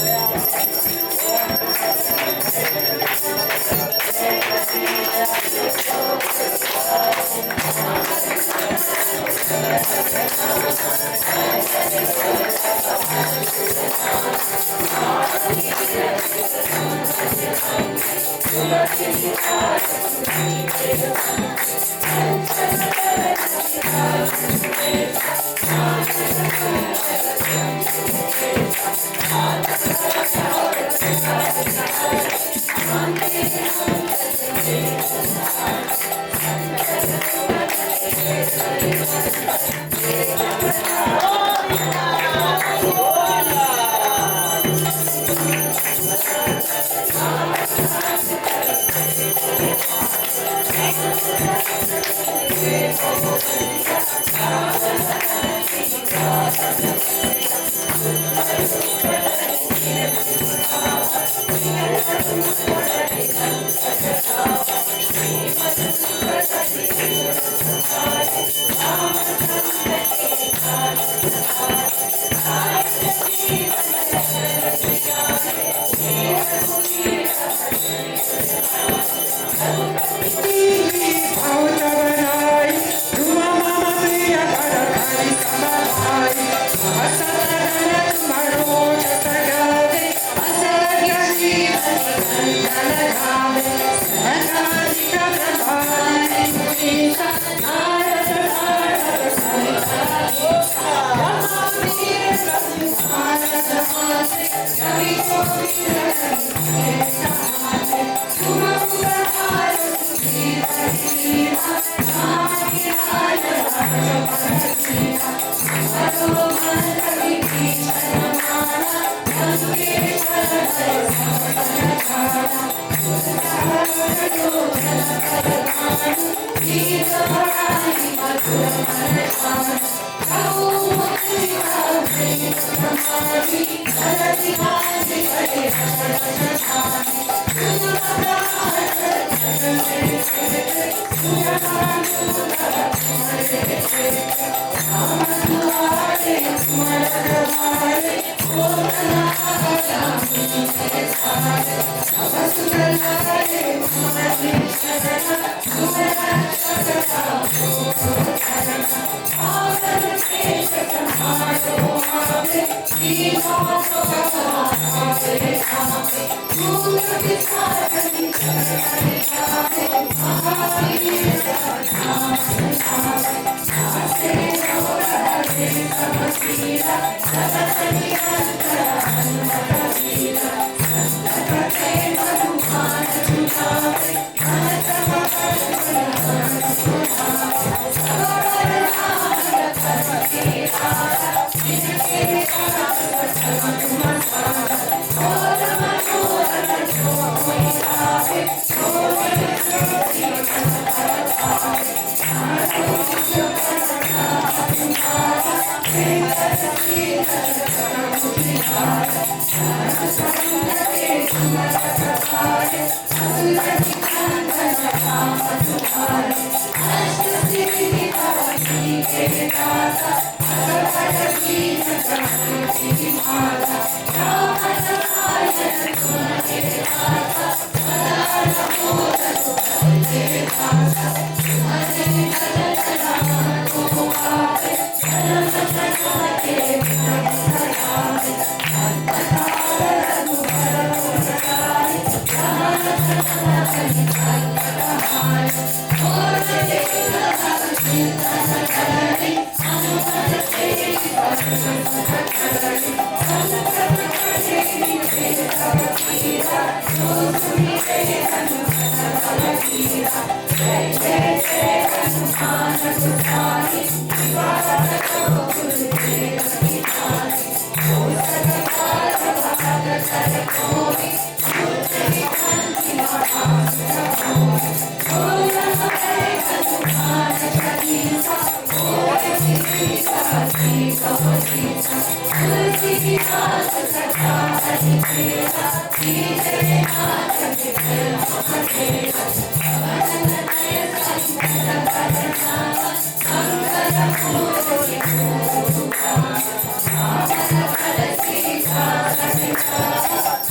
Radharani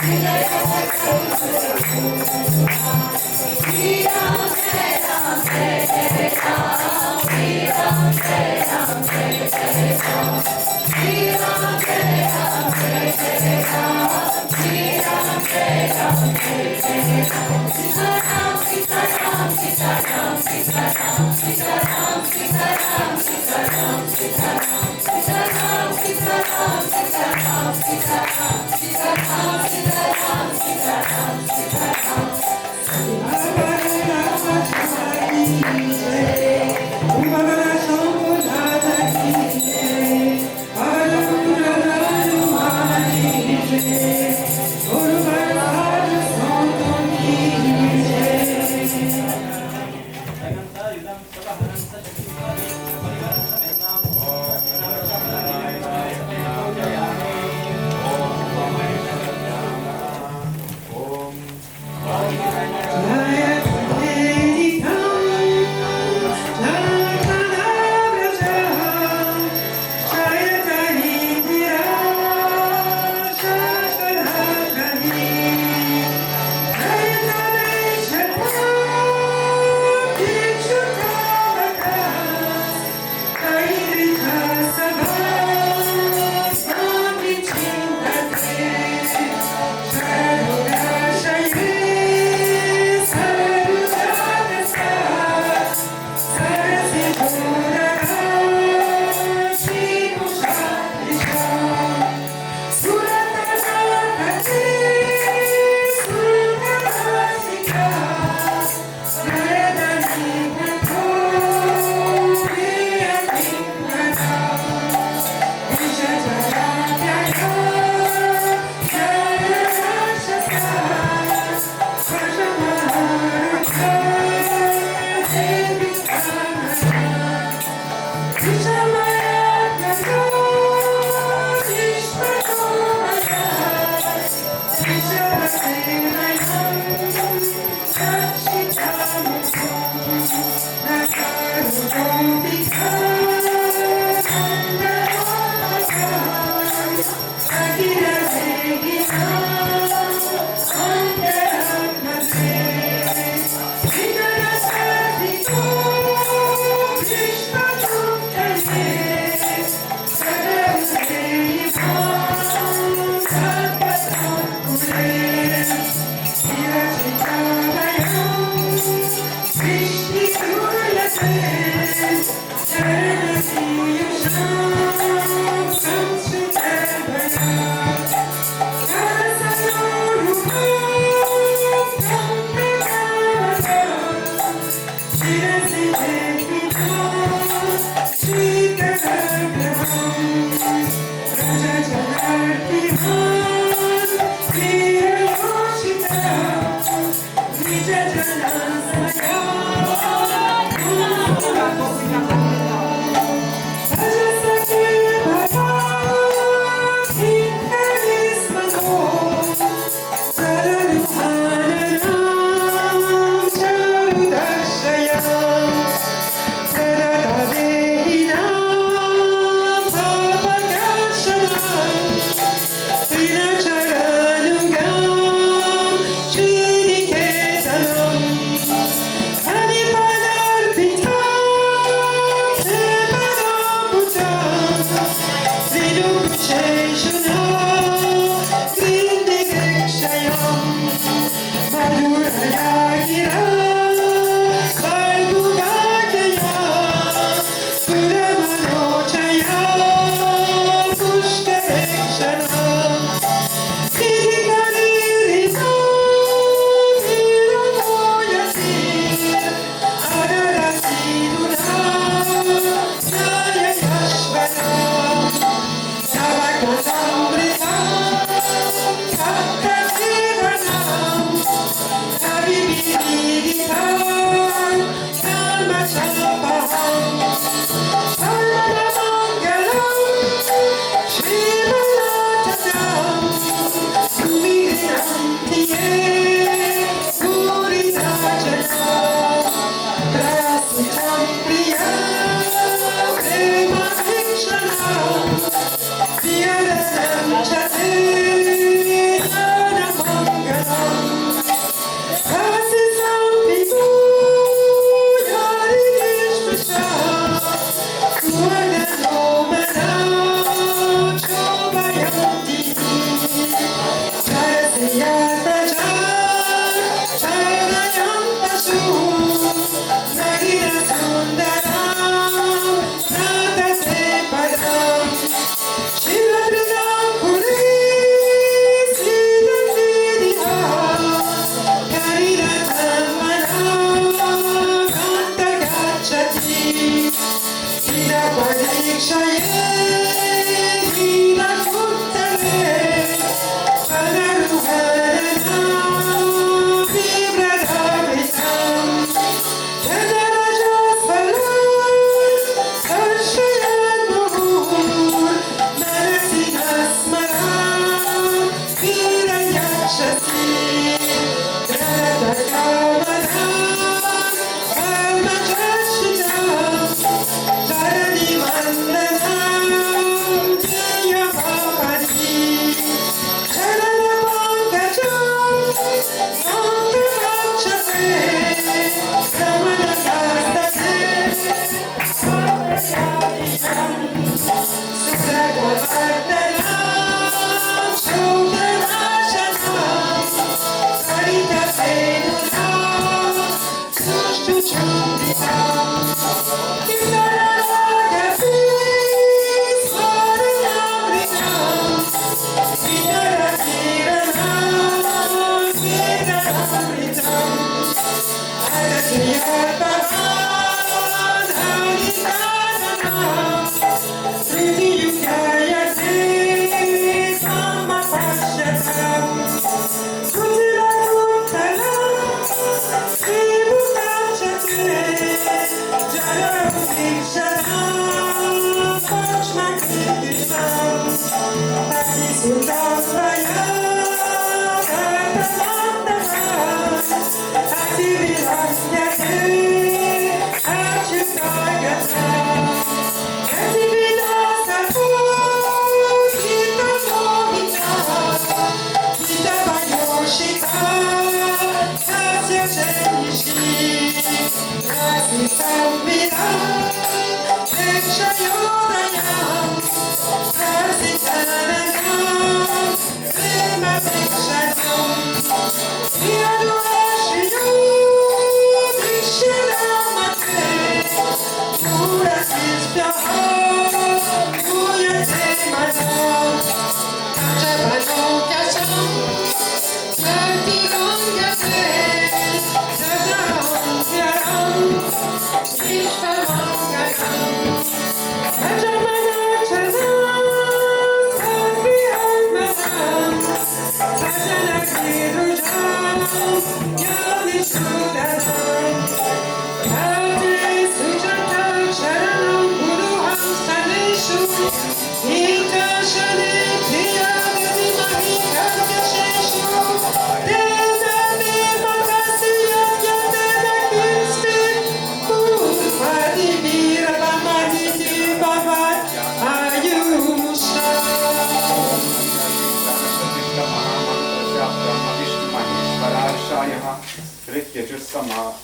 Jaya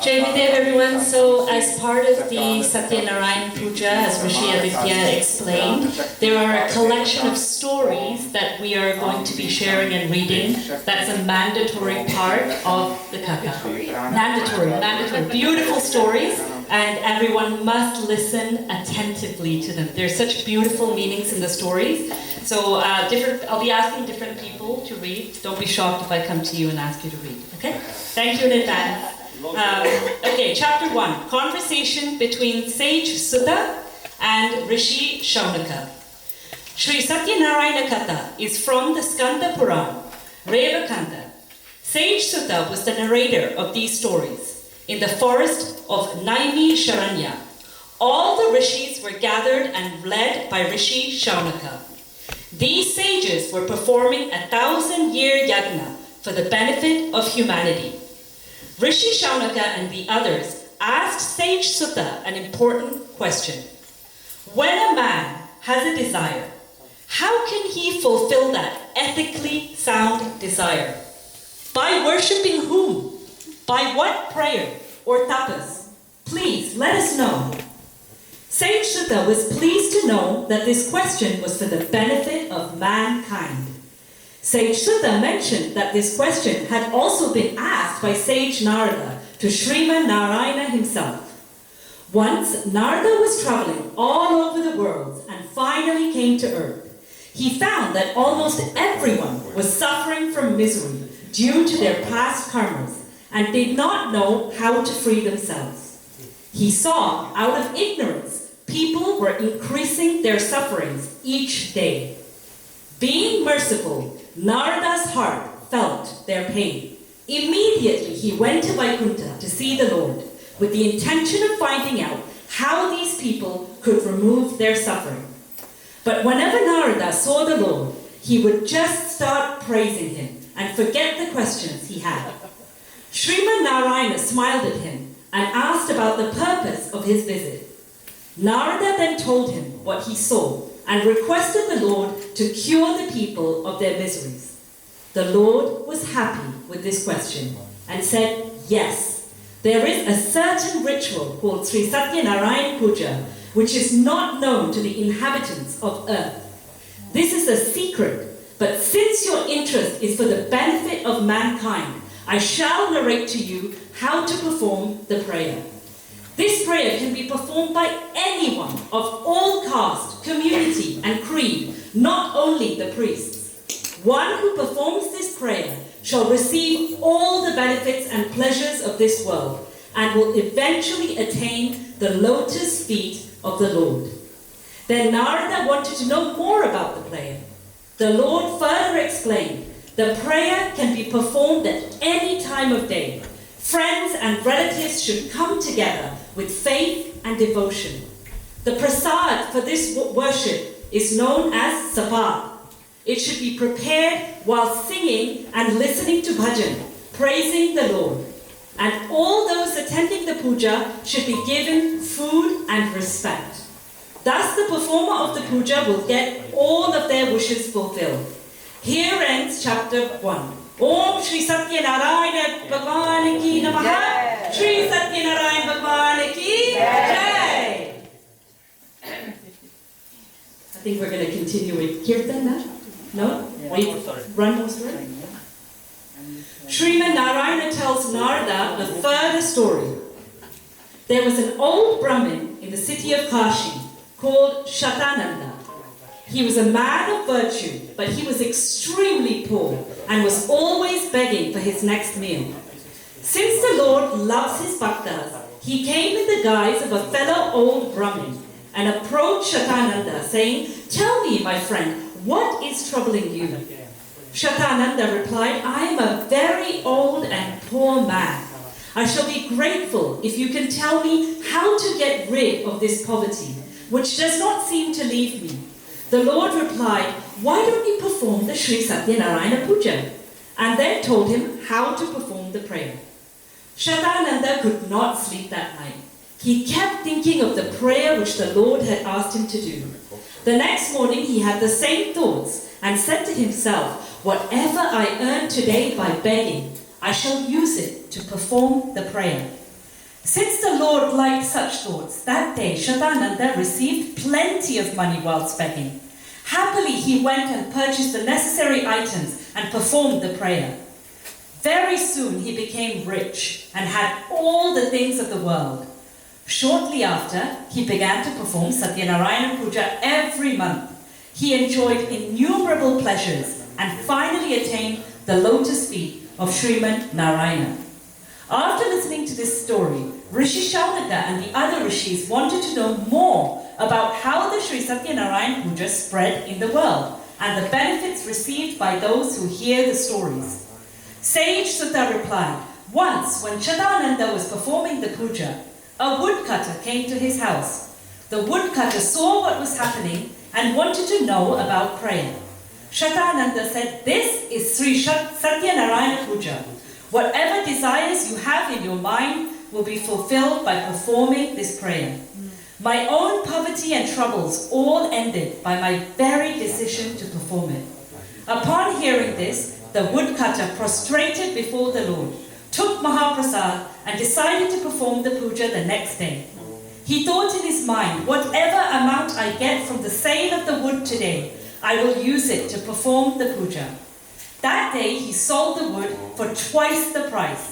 Jai everyone. So as part of the Satyanarayana Puja, as Rishi Aditya explained, there are a collection of stories that we are going to be sharing and reading. That's a mandatory part of the Katha. Mandatory. Beautiful stories, and everyone must listen attentively to them. There's such beautiful meanings in the stories. So I'll be asking different people to read. Don't be shocked if I come to you and ask you to read. Okay? Thank you in advance. Okay, chapter 1. Conversation between Sage Sutta and Rishi Shaunaka. Sri Satyanarayana Katha is from the Skanda Purana, Revakanta. Sage Sutta was the narrator of these stories in the forest of Naimi Sharanya. All the rishis were gathered and led by Rishi Shaunaka. These sages were performing a 1,000-year yajna for the benefit of humanity. Rishi Shaunaka and the others asked Sage Sutta an important question. When a man has a desire, how can he fulfill that ethically sound desire? By worshipping whom? By what prayer or tapas? Please let us know. Sage Sutta was pleased to know that this question was for the benefit of mankind. Sage Sutta mentioned that this question had also been asked by Sage Narada to Sriman Narayana himself. Once, Narada was traveling all over the world and finally came to earth. He found that almost everyone was suffering from misery due to their past karmas and did not know how to free themselves. He saw, out of ignorance, people were increasing their sufferings each day. Being merciful, Narada's heart felt their pain. Immediately he went to Vaikuntha to see the Lord with the intention of finding out how these people could remove their suffering. But whenever Narada saw the Lord, he would just start praising him and forget the questions he had. Sriman Narayana smiled at him and asked about the purpose of his visit. Narada then told him what he saw and requested the Lord to cure the people of their miseries. The Lord was happy with this question and said, yes, there is a certain ritual called Sri Satyanarayana Puja, which is not known to the inhabitants of earth. This is a secret, but since your interest is for the benefit of mankind, I shall narrate to you how to perform the prayer. This prayer can be performed by anyone of all caste, community, and creed, not only the priests. One who performs this prayer shall receive all the benefits and pleasures of this world and will eventually attain the lotus feet of the Lord. Then Narada wanted to know more about the prayer. The Lord further explained, the prayer can be performed at any time of day. Friends and relatives should come together with faith and devotion. The prasad for this worship is known as sabad. It should be prepared while singing and listening to bhajan, praising the Lord. And all those attending the puja should be given food and respect. Thus the performer of the puja will get all of their wishes fulfilled. Here ends chapter 1. Om Shri Satyanarayana Bhagwan Ki Namaha. Shri Satyanarayana Bhagwan Ki Jai. I think we're going to continue with Kirtan now. No? Run more story. Sriman Narayana tells Narada a further story. There was an old Brahmin in the city of Kashi called Satyanarayana. He was a man of virtue, but he was extremely poor and was always begging for his next meal. Since the Lord loves his bhaktas, he came in the guise of a fellow old Brahmin and approached Satyanarayana saying, "Tell me, my friend, what is troubling you?" Satyanarayana replied, "I am a very old and poor man. I shall be grateful if you can tell me how to get rid of this poverty, which does not seem to leave me." The Lord replied, "Why don't you perform the Sri Satyanarayana Puja?" and then told him how to perform the prayer. Satyanarayana could not sleep that night. He kept thinking of the prayer which the Lord had asked him to do. The next morning he had the same thoughts and said to himself, "Whatever I earn today by begging, I shall use it to perform the prayer." Since the Lord liked such thoughts, that day Satyanarayana received plenty of money whilst begging. Happily he went and purchased the necessary items and performed the prayer. Very soon he became rich and had all the things of the world. Shortly after, he began to perform Satyanarayana Puja every month. He enjoyed innumerable pleasures and finally attained the lotus feet of Sriman Narayana. After listening to this story, Rishi Shaunaka and the other rishis wanted to know more about how the Sri Satyanarayana Puja spread in the world and the benefits received by those who hear the stories. Sage Sutta replied, "Once when Satyanarayana was performing the puja, a woodcutter came to his house. The woodcutter saw what was happening and wanted to know about prayer. Satyanarayana said, 'This is Sri Satyanarayana Puja. Whatever desires you have in your mind will be fulfilled by performing this prayer. My own poverty and troubles all ended by my very decision to perform it.' Upon hearing this, the woodcutter prostrated before the Lord, took Mahaprasad and decided to perform the puja the next day. He thought in his mind, whatever amount I get from the sale of the wood today, I will use it to perform the puja. That day he sold the wood for twice the price.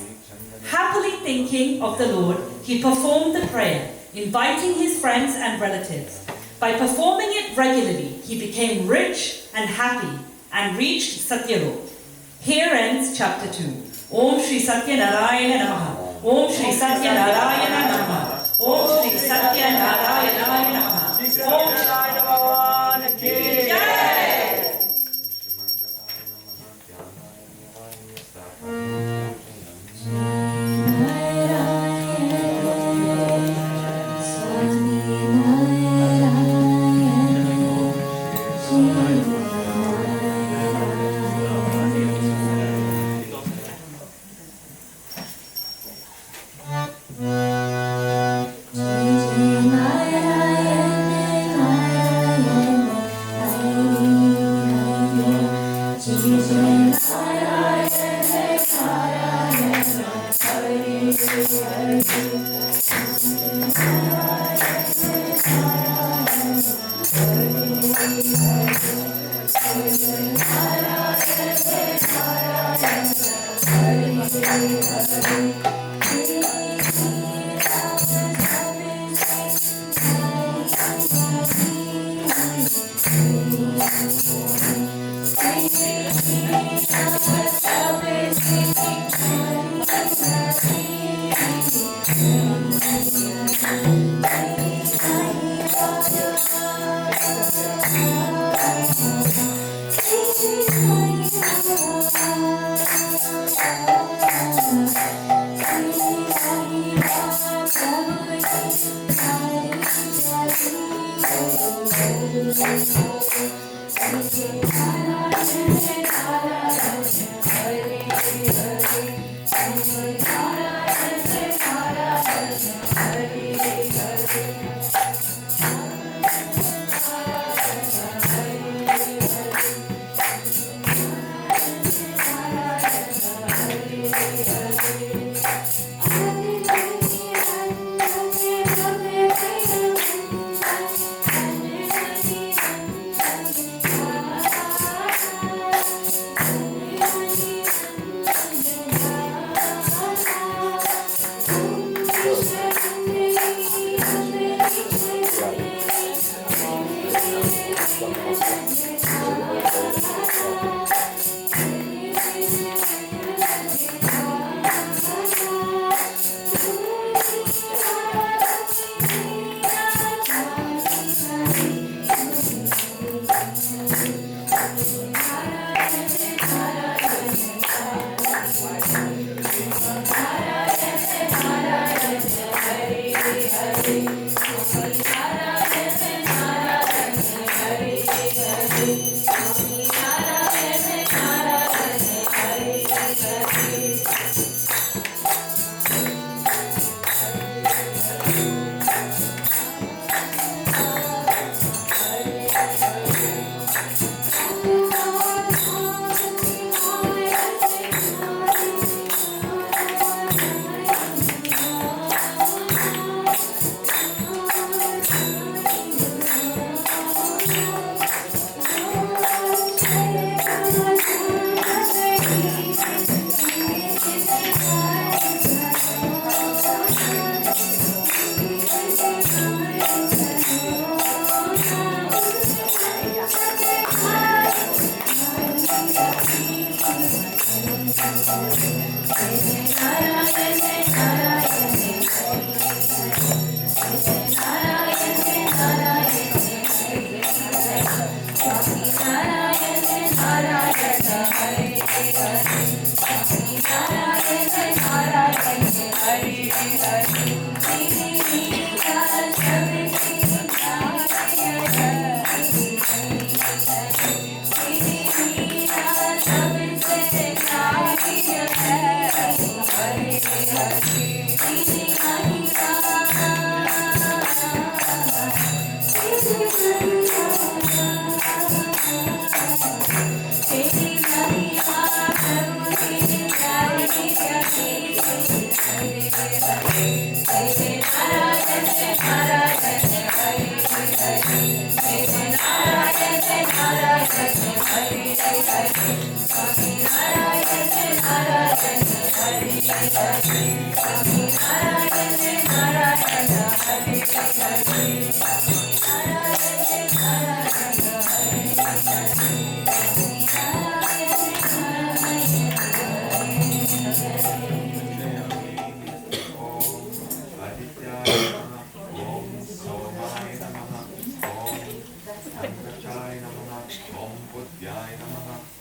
Happily thinking of the Lord, he performed the prayer, inviting his friends and relatives. By performing it regularly, he became rich and happy and reached Satyalok. Here ends chapter 2. Om Shri Satyanarayana Namaha. Om Shri Satyanarayana Namaha. Om Shri Satyanarayana Namaha. Om Shri Bhagwan Ki Jai.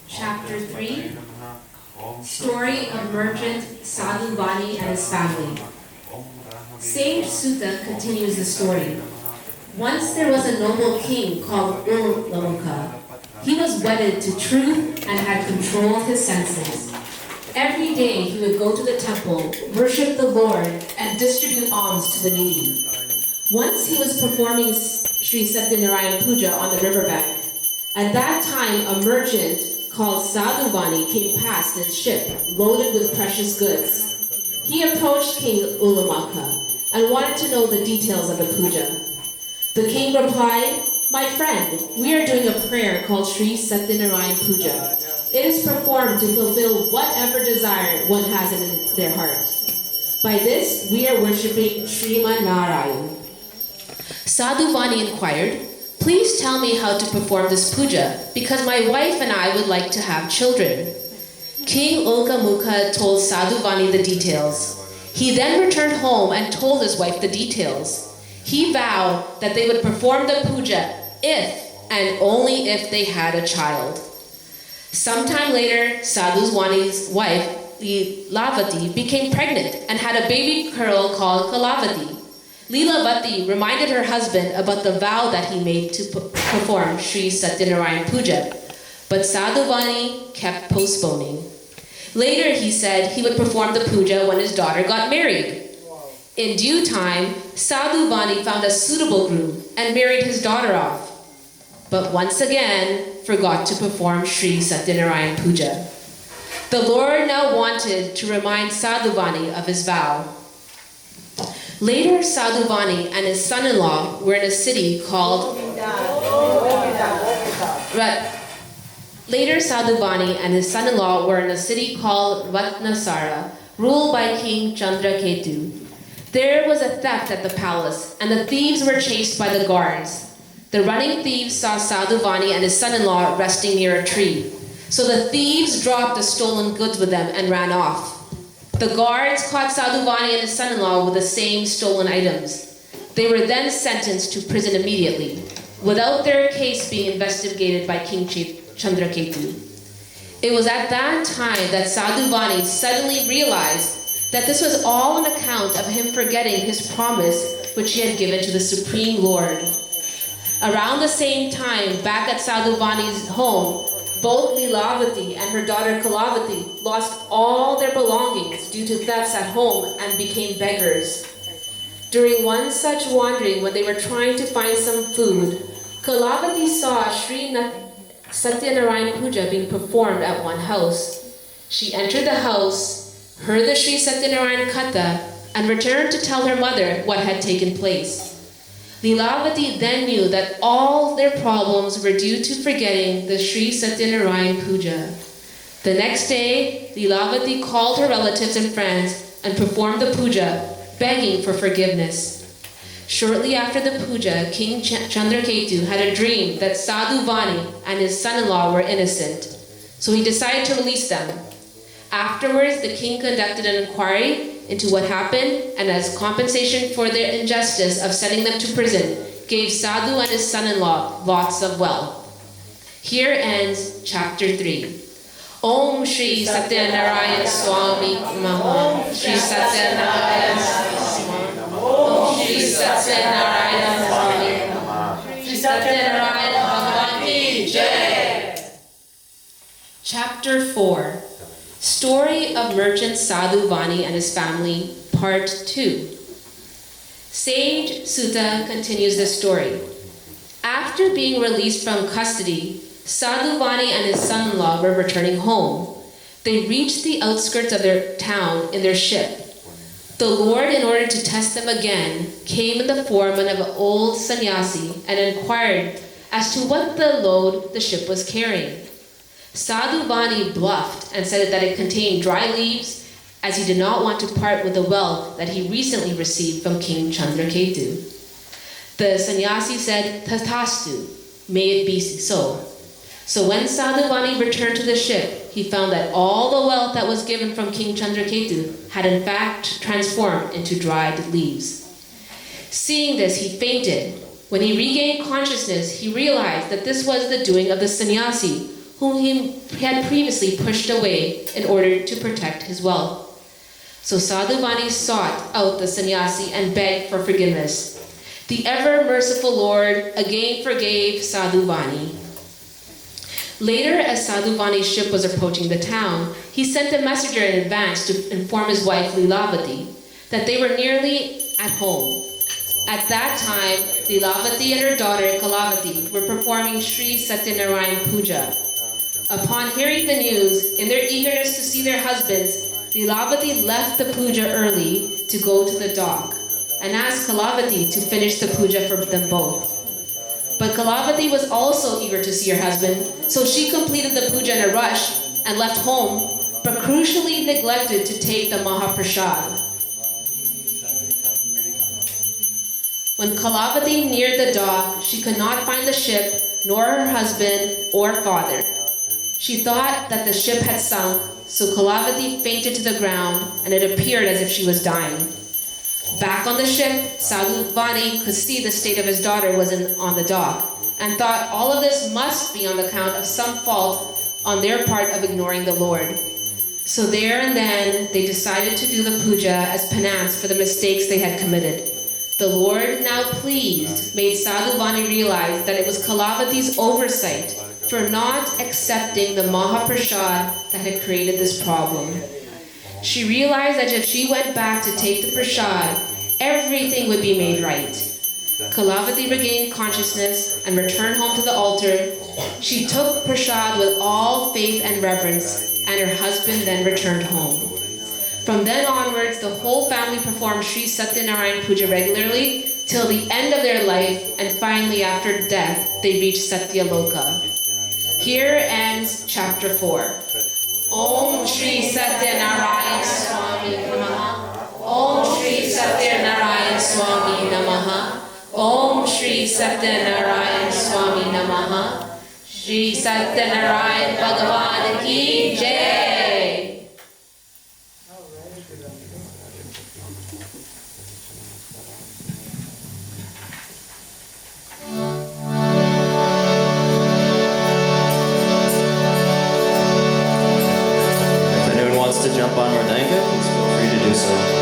Chapter 3, Story of Merchant Sadhuvani and his family. Sage Sutta continues the story. Once there was a noble king called Ulamaka. He was wedded to truth and had controlled his senses. Every day he would go to the temple, worship the Lord, and distribute alms to the needy. Once he was performing Sri Satyanarayana Puja on the riverbank. At that time, a merchant called Sadhuvani came past in a ship loaded with precious goods. He approached King Ulamaka and wanted to know the details of the puja. The king replied, "My friend, we are doing a prayer called Sri Satyanarayana Puja. It is performed to fulfill whatever desire one has in their heart. By this, we are worshipping Sriman Narayan. Sadhuvani inquired, "Please tell me how to perform this puja, because my wife and I would like to have children." King Okamukha told Sadhuvani the details. He then returned home and told his wife the details. He vowed that they would perform the puja if and only if they had a child. Sometime later, Sadhuvani's wife, Lilavati, became pregnant and had a baby girl called Kalavati. Lilavati reminded her husband about the vow that he made to perform Sri Satyanarayana Puja, but Sadhuvani kept postponing. Later, he said he would perform the puja when his daughter got married. In due time, Sadhuvani found a suitable groom and married his daughter off, but once again forgot to perform Sri Satyanarayana Puja. The Lord now wanted to remind Sadhuvani of his vow. Later, Sadhuvani and his son-in-law were in a city called Ratnasara, ruled by King Chandraketu. There was a theft at the palace, and the thieves were chased by the guards. The running thieves saw Sadhuvani and his son-in-law resting near a tree. So the thieves dropped the stolen goods with them and ran off. The guards caught Sadhuvani and his son-in-law with the same stolen items. They were then sentenced to prison immediately, without their case being investigated by King Chandraketu. It was at that time that Sadhuvani suddenly realized that this was all on account of him forgetting his promise which he had given to the Supreme Lord. Around the same time, back at Sadhuvani's home, both Lilavati and her daughter Kalavati lost all their belongings due to thefts at home and became beggars. During one such wandering, when they were trying to find some food, Kalavati saw Sri Satyanarayana Puja being performed at one house. She entered the house, heard the Sri Satyanarayana Katha, and returned to tell her mother what had taken place. Lilavati then knew that all their problems were due to forgetting the Sri Satyanarayana Puja. The next day, Lilavati called her relatives and friends and performed the puja, begging for forgiveness. Shortly after the puja, King Chandraketu had a dream that Sadhuvani and his son-in-law were innocent, so he decided to release them. Afterwards, the king conducted an inquiry into what happened, and as compensation for their injustice of sending them to prison, gave Sadhu and his son-in-law lots of wealth. Here ends chapter 3. Om Shri Satyanarayana Swami Namaha. Shri Satyanarayana Swami. Om Shri Satyanarayana Swami Namaha. Shri Satyanarayana Bhagavan Ki Jai. Chapter 4. Story of Merchant Sadhuvani and his family, Part 2. Sage Sutta continues the story. After being released from custody, Sadhuvani and his son-in-law were returning home. They reached the outskirts of their town in their ship. The Lord, in order to test them again, came in the form of an old sannyasi and inquired as to what the load the ship was carrying. Sadhuvani bluffed and said that it contained dry leaves, as he did not want to part with the wealth that he recently received from King Chandraketu. The sannyasi said, "Tathastu, may it be so." So when Sadhuvani returned to the ship, he found that all the wealth that was given from King Chandraketu had in fact transformed into dried leaves. Seeing this, he fainted. When he regained consciousness, he realized that this was the doing of the sannyasi, whom he had previously pushed away in order to protect his wealth. So Sadhuvani sought out the sannyasi and begged for forgiveness. The ever-merciful Lord again forgave Sadhuvani. Later, as Sadhuvani's ship was approaching the town, he sent a messenger in advance to inform his wife Lilavati that they were nearly at home. At that time, Lilavati and her daughter Kalavati were performing Sri Satyanarayana Puja. Upon hearing the news, in their eagerness to see their husbands, Lilavati left the puja early to go to the dock and asked Kalavati to finish the puja for them both. But Kalavati was also eager to see her husband, so she completed the puja in a rush and left home, but crucially neglected to take the Mahaprasad. When Kalavati neared the dock, she could not find the ship, nor her husband or father. She thought that the ship had sunk, so Kalavati fainted to the ground, and it appeared as if she was dying. Back on the ship, Sadhu Vani could see the state of his daughter was on the dock, and thought all of this must be on account of some fault on their part of ignoring the Lord. So there and then, they decided to do the puja as penance for the mistakes they had committed. The Lord, now pleased, made Sadhu Vani realize that it was Kalavati's oversight for not accepting the Mahaprasad that had created this problem. She realized that if she went back to take the prasad, everything would be made right. Kalavati regained consciousness and returned home to the altar. She took prasad with all faith and reverence, and her husband then returned home. From then onwards, the whole family performed Sri Satyanarayana Puja regularly till the end of their life, and finally after death, they reached Satyaloka. Here ends chapter 4. Om Shri Satyanarayana Swami Namaha. Om Shri Satyanarayana Swami Namaha. Om Shri Satyanarayana Swami Namaha. Shri Satyanarayana Bhagavan Ki Jai. To jump on Mridanga, please feel free to do so.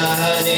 Radharani,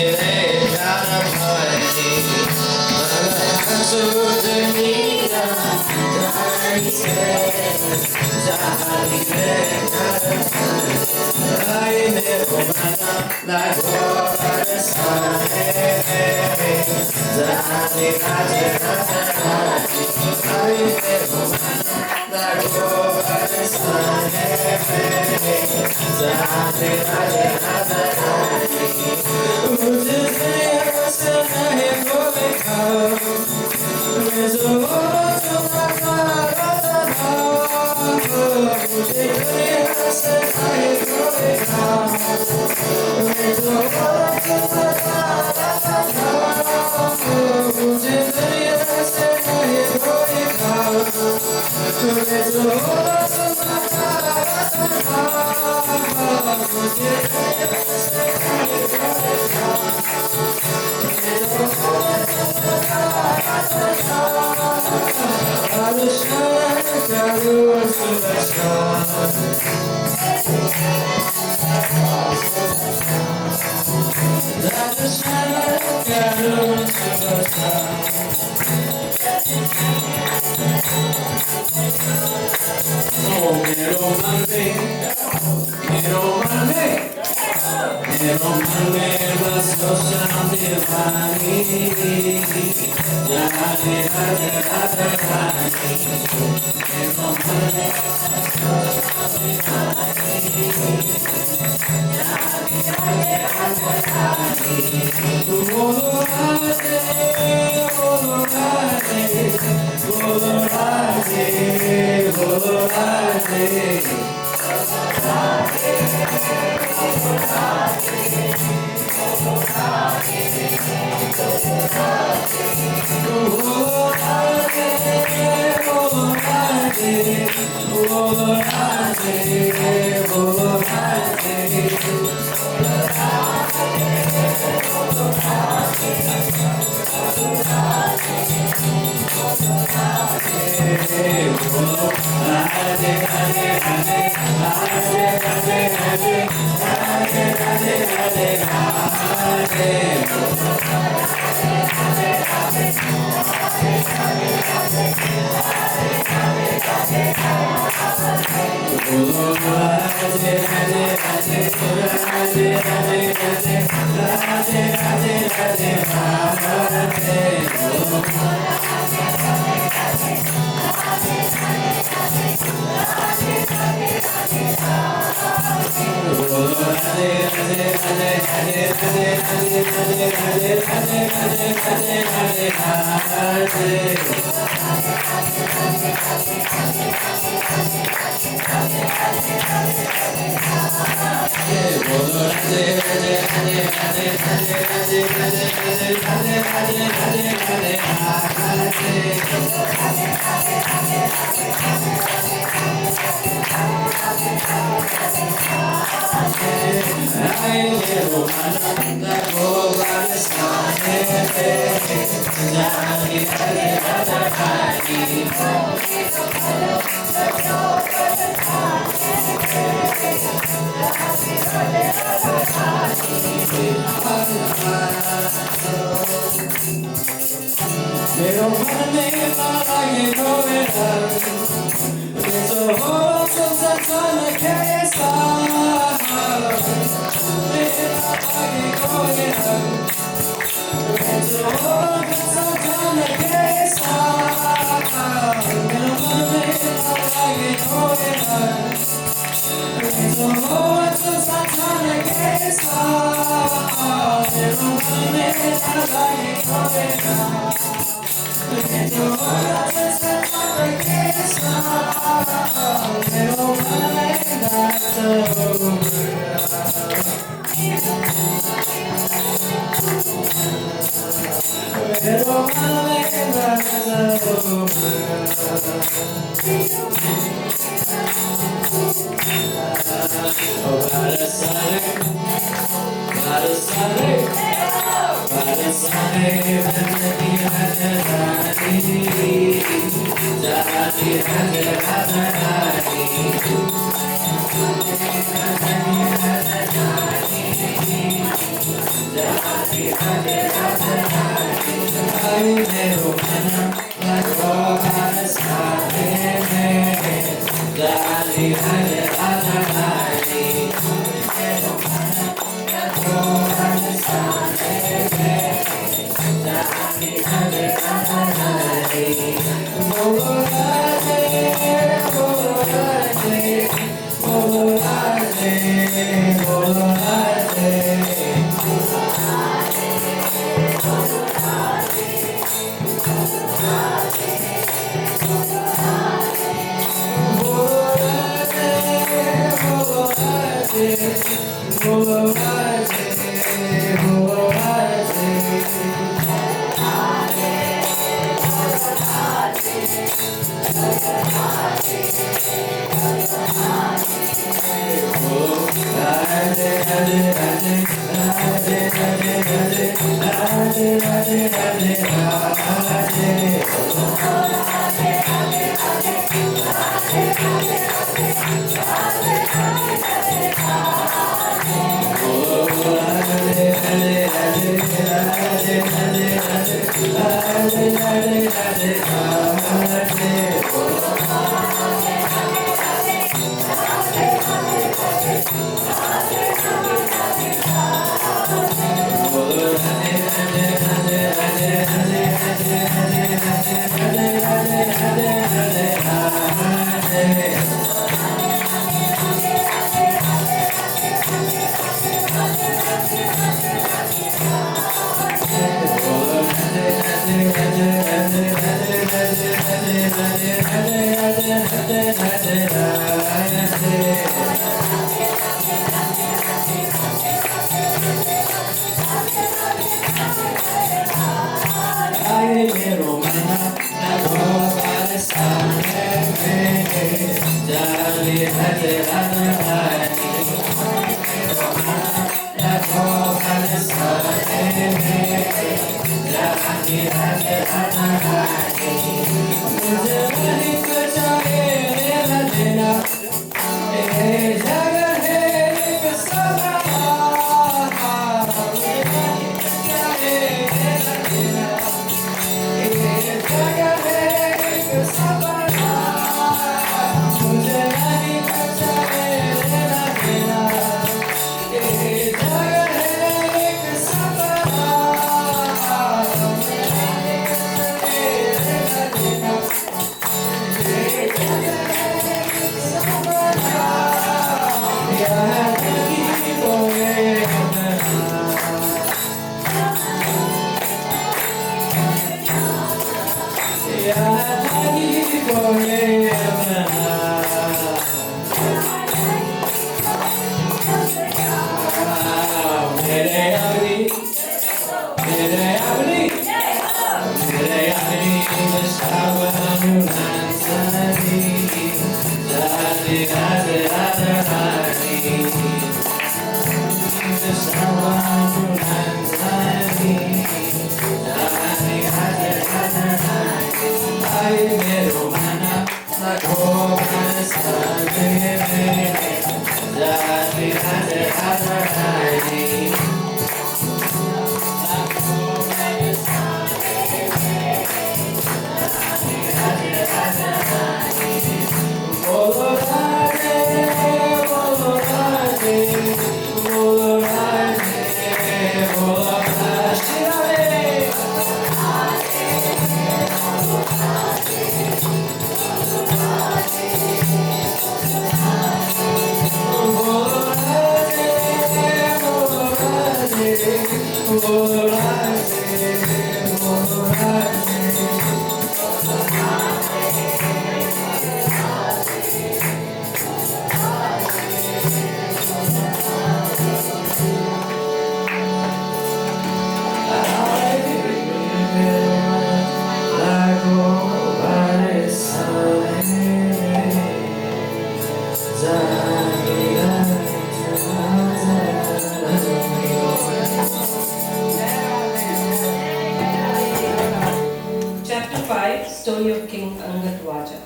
Story of King Aniruddha.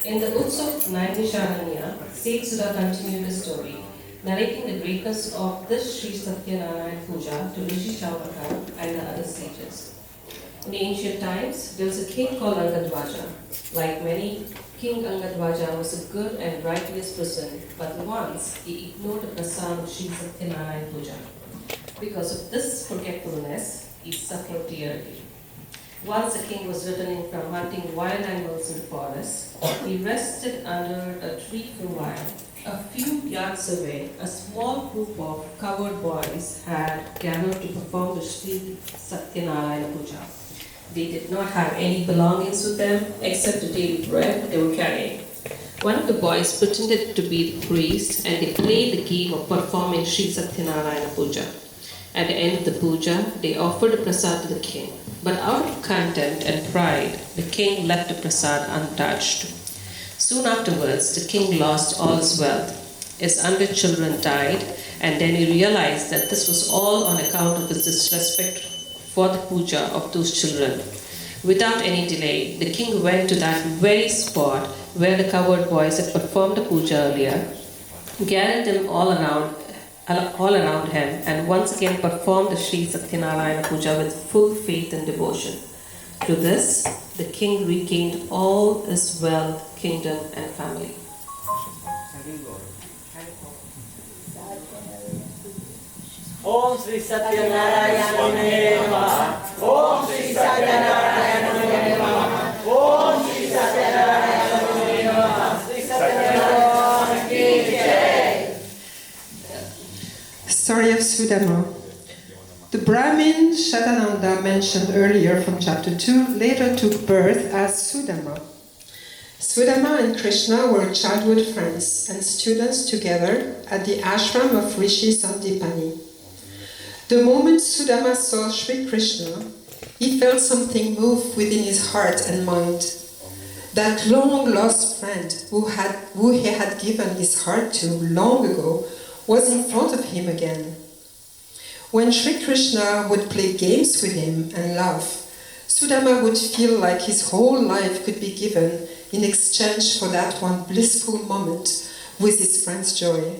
In the Utsav Naimisharanya, Satyanarayana continued the story, narrating the greatness of this Sri Satyanarayana Puja to Rishi and the other sages. In the ancient times, there was a king called Aniruddha. Like many, King Aniruddha was a good and righteous person, but once he ignored the prasad of Sri Satyanarayana Puja. Because of this forgetfulness, he suffered dearly. Once the king was returning from hunting wild animals in the forest, he rested under a tree for a while. A few yards away, a small group of cowherd boys had gathered to perform the Sri Satyanarayana Puja. They did not have any belongings with them except the daily bread they were carrying. One of the boys pretended to be the priest and they played the game of performing Sri Satyanarayana Puja. At the end of the puja, they offered the prasad to the king. But out of contempt and pride, the king left the prasad untouched. Soon afterwards, the king lost all his wealth. His 100 children died, and then he realized that this was all on account of his disrespect for the puja of those children. Without any delay, the king went to that very spot where the cowherd boys had performed the puja earlier, gathered them all around him, and once again performed the Sri Satyanarayana Puja with full faith and devotion. To this, the king regained all his wealth, kingdom, and family. Om Sri Satyanarayana Namaha. Om Sri Satyanarayana Namaha. Om Sri Satyanarayana Namaha. Sri Satyanarayana ki jai. Story of Sudama. The Brahmin Satyanarayana mentioned earlier from chapter 2 later took birth as Sudama. Sudama and Krishna were childhood friends and students together at the ashram of Rishi Sandipani. The moment Sudama saw Sri Krishna, he felt something move within his heart and mind. That long-lost friend who he had given his heart to long ago was in front of him again. When Sri Krishna would play games with him and laugh, Sudama would feel like his whole life could be given in exchange for that one blissful moment with his friend's joy.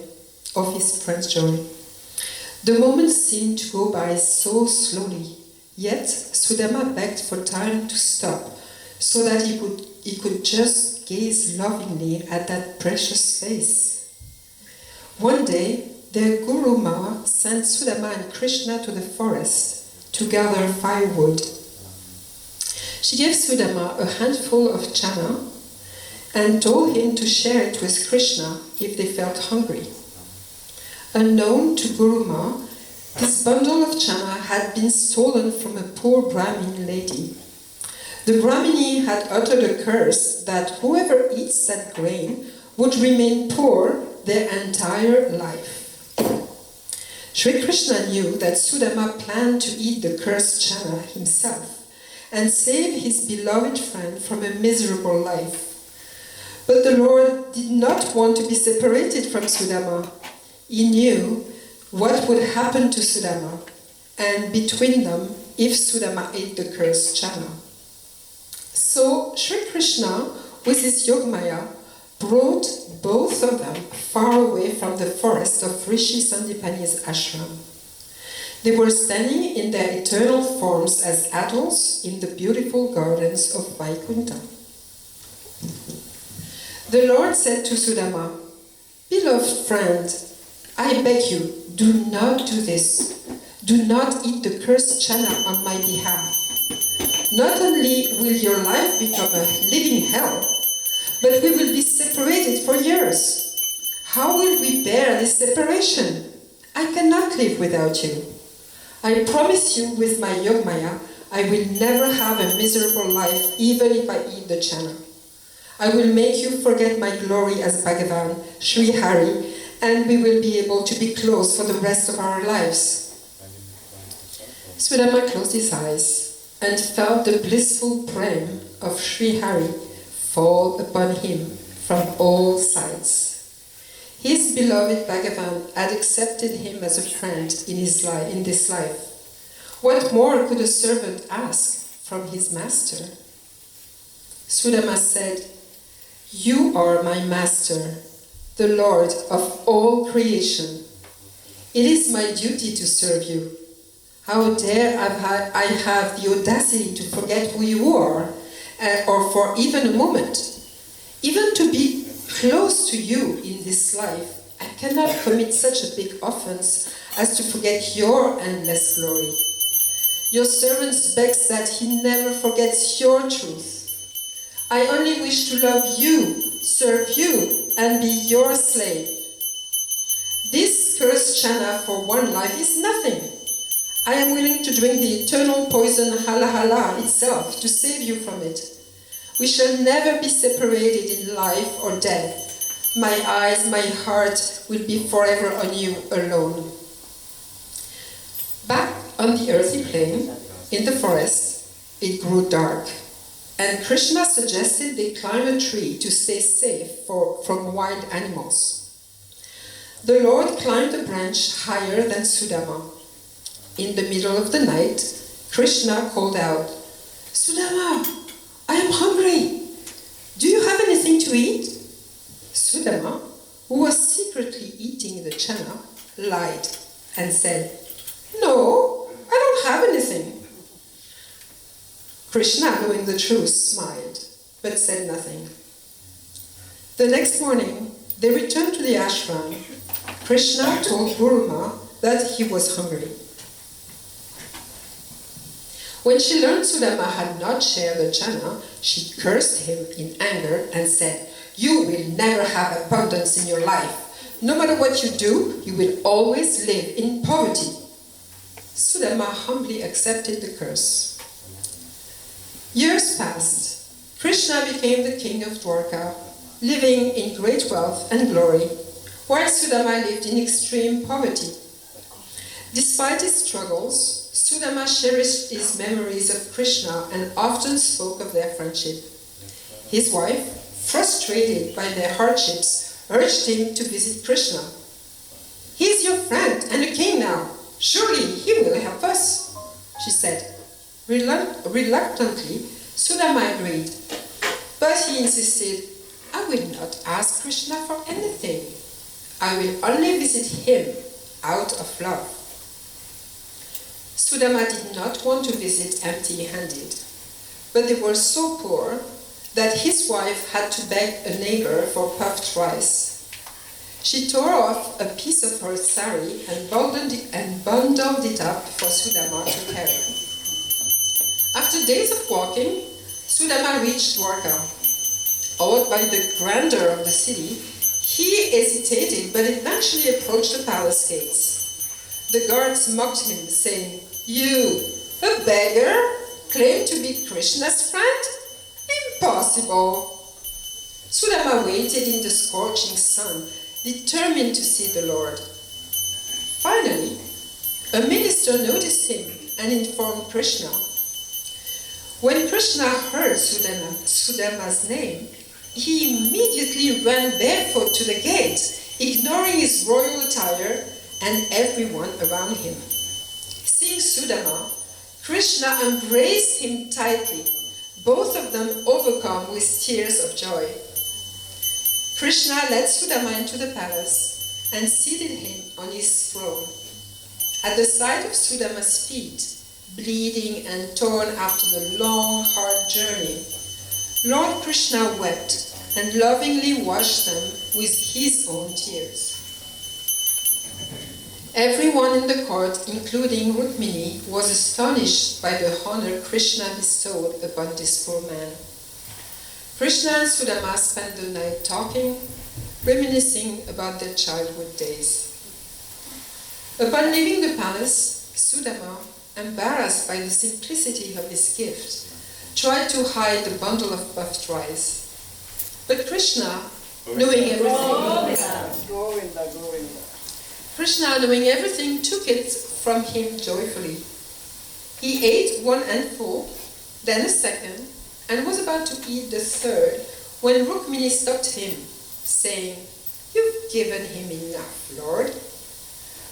The moments seemed to go by so slowly, yet Sudama begged for time to stop so that he could just gaze lovingly at that precious face. One day, their Guru Ma sent Sudama and Krishna to the forest to gather firewood. She gave Sudama a handful of chana and told him to share it with Krishna if they felt hungry. Unknown to Guru Ma, this bundle of chana had been stolen from a poor Brahmin lady. The Brahmini had uttered a curse that whoever eats that grain would remain poor their entire life. Sri Krishna knew that Sudama planned to eat the cursed chana himself and save his beloved friend from a miserable life. But the Lord did not want to be separated from Sudama. He knew what would happen to Sudama, and between them, if Sudama ate the cursed chana. So Sri Krishna, with his Yogmaya, brought both of them far away from the forest of Rishi Sandipani's ashram. They were standing in their eternal forms as adults in the beautiful gardens of Vaikuntha. The Lord said to Sudama, "Beloved friend, I beg you, do not do this. Do not eat the cursed chana on my behalf. Not only will your life become a living hell, but we will be separated for years. How will we bear this separation? I cannot live without you. I promise you with my Yogmaya, I will never have a miserable life even if I eat the chana. I will make you forget my glory as Bhagavan, Sri Hari, and we will be able to be close for the rest of our lives." Sudama closed his eyes and felt the blissful prem of Sri Hari fall upon him from all sides. His beloved Bhagavan had accepted him as a friend in this life. What more could a servant ask from his master? Sudama said, "You are my master, the Lord of all creation. It is my duty to serve you. How dare I have the audacity to forget who you are, or for even a moment? Even to be close to you in this life, I cannot commit such a big offense as to forget your endless glory. Your servant begs that he never forgets your truth. I only wish to love you, serve you, and be your slave. This cursed chana for one life is nothing. I am willing to drink the eternal poison hala hala itself to save you from it. We shall never be separated in life or death. My eyes, my heart will be forever on you alone." Back on the earthy plain, in the forest, it grew dark, and Krishna suggested they climb a tree to stay safe from wild animals. The Lord climbed a branch higher than Sudama. In the middle of the night, Krishna called out, "Sudama, I am hungry. Do you have anything to eat?" Sudama, who was secretly eating the chana, lied and said, "No, I don't have anything." Krishna, knowing the truth, smiled, but said nothing. The next morning, they returned to the ashram. Krishna told Burma that he was hungry. When she learned Sudama had not shared the chana, she cursed him in anger and said, "You will never have abundance in your life. No matter what you do, you will always live in poverty." Sudama humbly accepted the curse. Years passed. Krishna became the king of Dwarka, living in great wealth and glory, while Sudama lived in extreme poverty. Despite his struggles, Sudama cherished his memories of Krishna and often spoke of their friendship. His wife, frustrated by their hardships, urged him to visit Krishna. "He is your friend and a king now. Surely he will help us," she said. Reluctantly, Sudama agreed, but he insisted, "I will not ask Krishna for anything. I will only visit him out of love." Sudama did not want to visit empty-handed, but they were so poor that his wife had to beg a neighbor for puffed rice. She tore off a piece of her sari and bundled it up for Sudama to carry. After days of walking, Sudama reached Dwarka. Awed by the grandeur of the city, he hesitated but eventually approached the palace gates. The guards mocked him, saying, "You, a beggar, claim to be Krishna's friend? Impossible!" Sudama waited in the scorching sun, determined to see the Lord. Finally, a minister noticed him and informed Krishna. When Krishna heard Sudama's name, he immediately ran barefoot to the gate, ignoring his royal attire, and everyone around him. Seeing Sudama, Krishna embraced him tightly, both of them overcome with tears of joy. Krishna led Sudama into the palace and seated him on his throne. At the sight of Sudama's feet, bleeding and torn after the long, hard journey, Lord Krishna wept and lovingly washed them with his own tears. Everyone in the court, including Rukmini, was astonished by the honor Krishna bestowed upon this poor man. Krishna and Sudama spent the night talking, reminiscing about their childhood days. Upon leaving the palace, Sudama, embarrassed by the simplicity of his gift, tried to hide the bundle of puffed rice. But Krishna, knowing everything, took it from him joyfully. He ate one handful, then a second, and was about to eat the third when Rukmini stopped him, saying, "You've given him enough, Lord."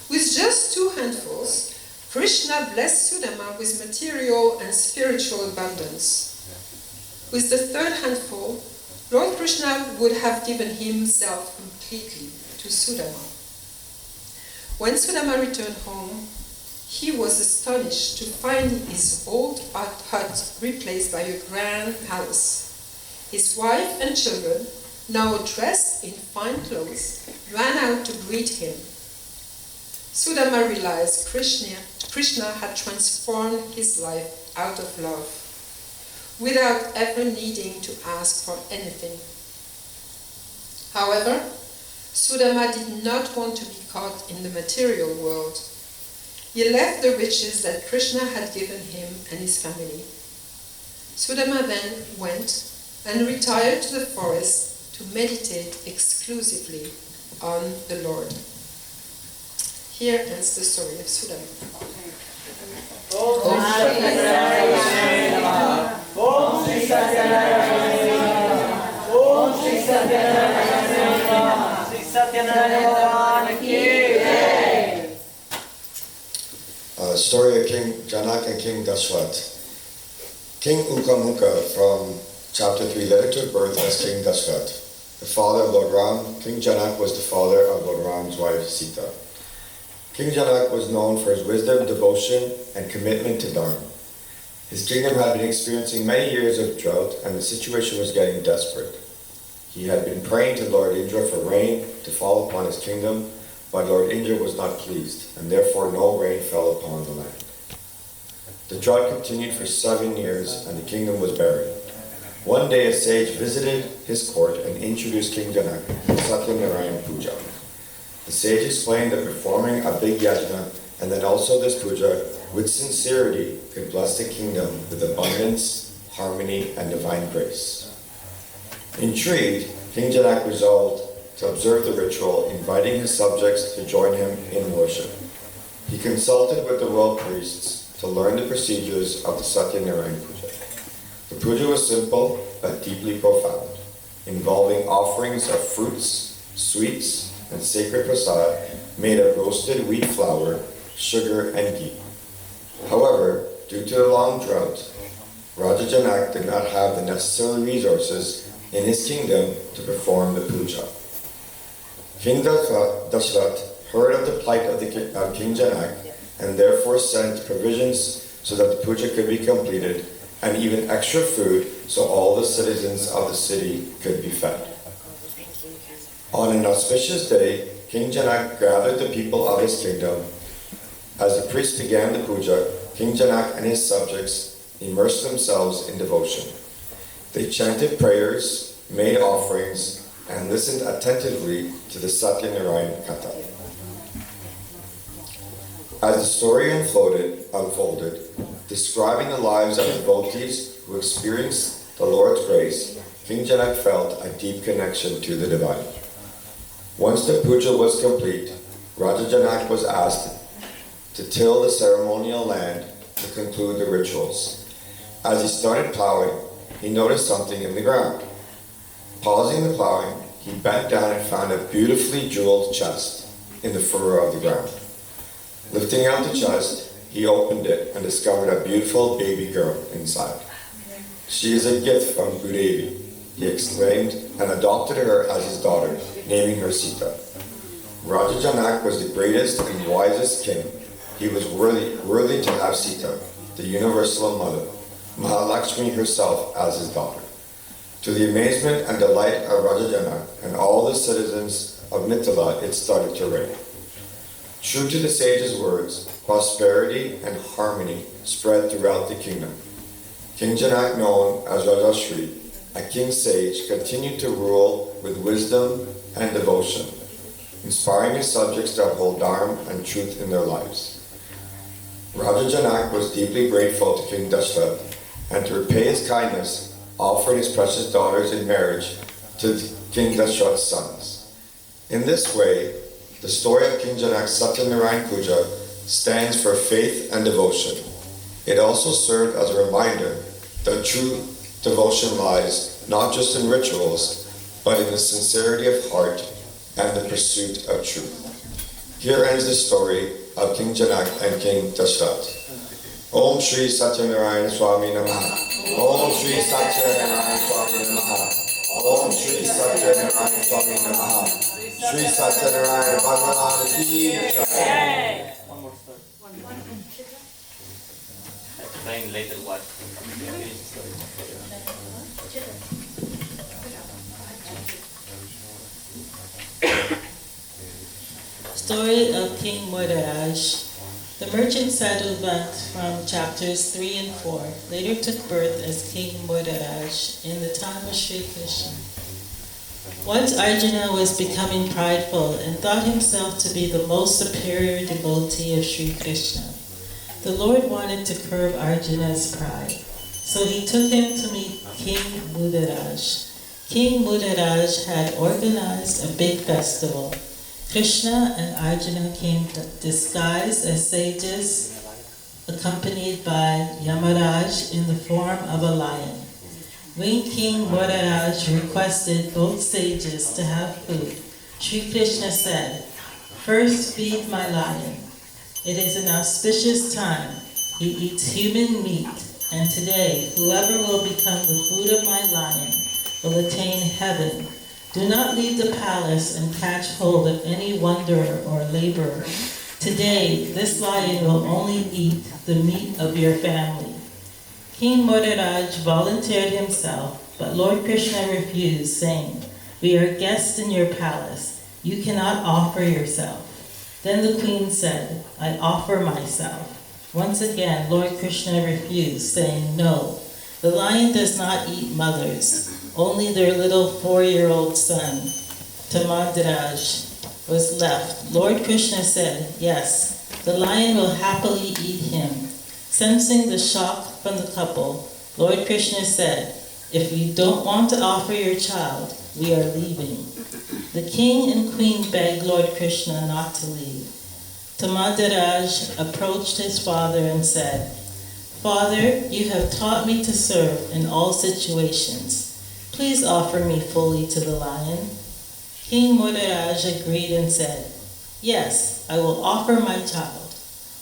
With just 2 handfuls, Krishna blessed Sudama with material and spiritual abundance. With the 3rd handful, Lord Krishna would have given himself completely to Sudama. When Sudama returned home, he was astonished to find his old hut replaced by a grand palace. His wife and children, now dressed in fine clothes, ran out to greet him. Sudama realized Krishna had transformed his life out of love, without ever needing to ask for anything. However, Sudama did not want to be caught in the material world. He left the riches that Krishna had given him and his family. Sudama then went and retired to the forest to meditate exclusively on the Lord. Here ends the story of Sudama. Om Shri Satyanarayana. Om Shri Satyanarayana. Shri Satyanarayana ki jai. Story of King Janak and King Dashrath. King Ukamukha from chapter 3 later took birth as King Dashrath, the father of Lord Ram. King Janak was the father of Lord Ram's wife Sita. King Janak was known for his wisdom, devotion, and commitment to Dharma. His kingdom had been experiencing many years of drought, and the situation was getting desperate. He had been praying to Lord Indra for rain to fall upon his kingdom, but Lord Indra was not pleased, and therefore no rain fell upon the land. The drought continued for 7 years, and the kingdom was barren. One day a sage visited his court and introduced King Janak to Satyanarayana Puja. The sage explained that performing a big yajna and then also this puja with sincerity could bless the kingdom with abundance, harmony, and divine grace. Intrigued, King Janak resolved to observe the ritual, inviting his subjects to join him in worship. He consulted with the royal priests to learn the procedures of the Satyanarayana Puja. The puja was simple but deeply profound, involving offerings of fruits, sweets, and sacred prasad made of roasted wheat flour, sugar, and ghee. However, due to the long drought, Raja Janak did not have the necessary resources in his kingdom to perform the puja. King Dashrath heard of the plight of King Janak and therefore sent provisions so that the puja could be completed, and even extra food so all the citizens of the city could be fed. On an auspicious day, King Janak gathered the people of his kingdom. As the priests began the puja, King Janak and his subjects immersed themselves in devotion. They chanted prayers, made offerings, and listened attentively to the Satyanarayana Katha. As the story unfolded, describing the lives of devotees who experienced the Lord's grace, King Janak felt a deep connection to the divine. Once the puja was complete, Raja Janak was asked to till the ceremonial land to conclude the rituals. As he started plowing, he noticed something in the ground. Pausing the plowing, he bent down and found a beautifully jeweled chest in the furrow of the ground. Lifting out the chest, he opened it and discovered a beautiful baby girl inside. She is a gift from Gurudevi, he exclaimed, and adopted her as his daughter, naming her Sita. Raja Janak was the greatest and wisest king. He was worthy to have Sita, the universal mother, Mahalakshmi herself, as his daughter. To the amazement and delight of Raja Janak and all the citizens of Mithila, it started to rain. True to the sage's words, prosperity and harmony spread throughout the kingdom. King Janak, known as Rajashri, a king sage, continued to rule with wisdom and devotion, inspiring his subjects to uphold dharma and truth in their lives. Raja Janak was deeply grateful to King Dashrath, and to repay his kindness, offered his precious daughters in marriage to King Dashrath's sons. In this way, the story of King Janak's Satyanarayana Puja stands for faith and devotion. It also served as a reminder that true devotion lies not just in rituals, but in the sincerity of heart and the pursuit of truth. Here ends the story of King Janak and King Dashrath. Om Shri Satyanarayana Swami Namaha. Om Shri Satyanarayana Swami Namaha. Om Shri Satyanarayana Swami Namaha. Shri Satyanarayana Bhagavan Ki Jai. Explain later what. Story of King Murdaraj. The merchant Sadhuvant from chapters 3 and 4 later took birth as King Murdaraj in the time of Sri Krishna. Once Arjuna was becoming prideful and thought himself to be the most superior devotee of Sri Krishna. The Lord wanted to curb Arjuna's pride, so he took him to meet King Murdaraj. King Murdaraj had organized a big festival. Krishna and Arjuna came disguised as sages, accompanied by Yamaraj in the form of a lion. When King Murdaraj requested both sages to have food, Sri Krishna said, "First feed my lion. It is an auspicious time. He eats human meat, and today whoever will become the food of my lion will attain heaven. Do not leave the palace and catch hold of any wanderer or laborer. Today, this lion will only eat the meat of your family." King Murdaraj volunteered himself, but Lord Krishna refused, saying, "We are guests in your palace. You cannot offer yourself." Then the queen said, "I offer myself." Once again, Lord Krishna refused, saying, "No, the lion does not eat mothers. Only their little 4-year-old son, Tamandaraj, was left." Lord Krishna said, "Yes, the lion will happily eat him." Sensing the shock from the couple, Lord Krishna said, "If you don't want to offer your child, we are leaving." The king and queen begged Lord Krishna not to leave. Tamandaraj approached his father and said, "Father, you have taught me to serve in all situations. Please offer me fully to the lion." King Murdaraj agreed and said, "Yes, I will offer my child."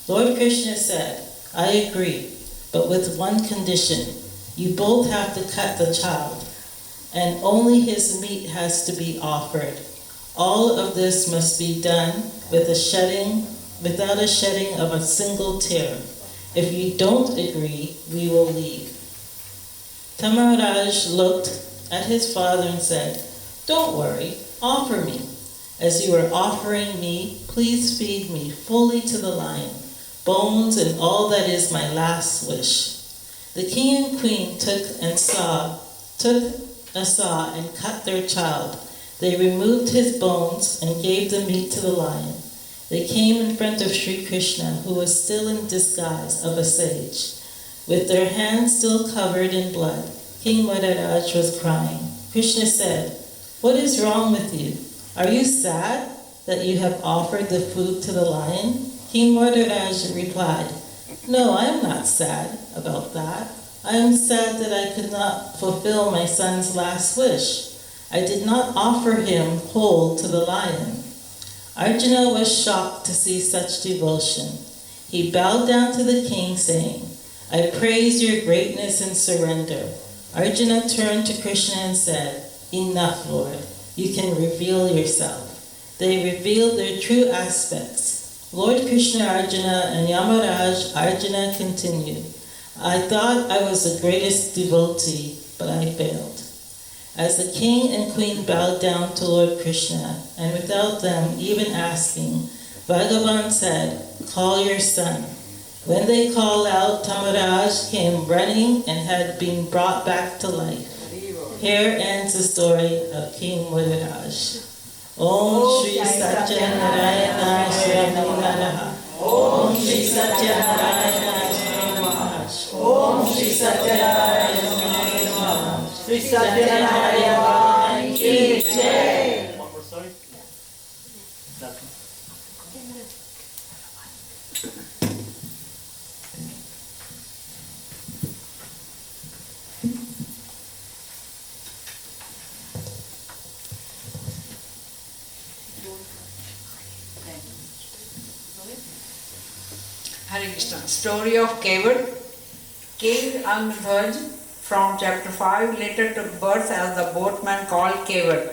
Lord Krishna said, "I agree, but with one condition. You both have to cut the child, and only his meat has to be offered. All of this must be done without a shedding of a single tear. If you don't agree, we will leave." Tamaraj looked at his father and said, "Don't worry, offer me. As you are offering me, please feed me fully to the lion, bones and all that is my last wish." The king and queen took a saw and cut their child. They removed his bones and gave the meat to the lion. They came in front of Sri Krishna, who was still in disguise of a sage. With their hands still covered in blood, King Murdaraj was crying. Krishna said, "What is wrong with you? Are you sad that you have offered the food to the lion?" King Murdaraj replied, "No, I am not sad about that. I am sad that I could not fulfill my son's last wish. I did not offer him whole to the lion. Arjuna was shocked to see such devotion. He bowed down to the king, saying, I praise your greatness and surrender. Arjuna turned to Krishna and said, Enough, Lord. You can reveal yourself. They revealed their true aspects. Lord Krishna, Arjuna, and Yamaraj, Arjuna continued, I thought I was the greatest devotee, but I failed. As the king and queen bowed down to Lord Krishna, and without them even asking, Bhagavan said, Call your son. When they called out, Tamaraj came running and had been brought back to life. Here ends the story of King Mudiraj. Om Shri Satyanarayana Swami Naraha. Om Shri Satyanarayana Swami Om Shri Satyanarayana Swami Shri Satyanarayana ki Jai. One more story. Hare Krishna. Story of Kevad. King Aniruddha from chapter 5 later took birth as the boatman called Kevad,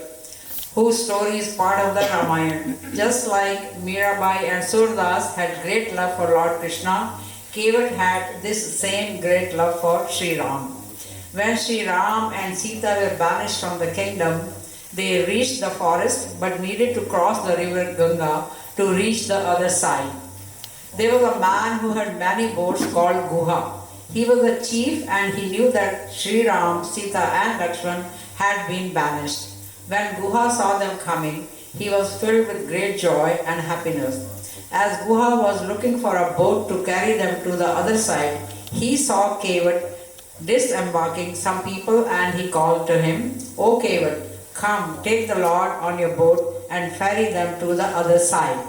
whose story is part of the Ramayana. Just like Mirabai and Surdas had great love for Lord Krishna, Kevad had this same great love for Sri Ram. When Sri Ram and Sita were banished from the kingdom, they reached the forest but needed to cross the river Ganga to reach the other side. There was a man who had many boats called Guha. He was the chief and he knew that Sri Ram, Sita and Lakshman had been banished. When Guha saw them coming, he was filled with great joy and happiness. As Guha was looking for a boat to carry them to the other side, he saw Kevad disembarking some people and he called to him, O Kevad, come, take the Lord on your boat and ferry them to the other side.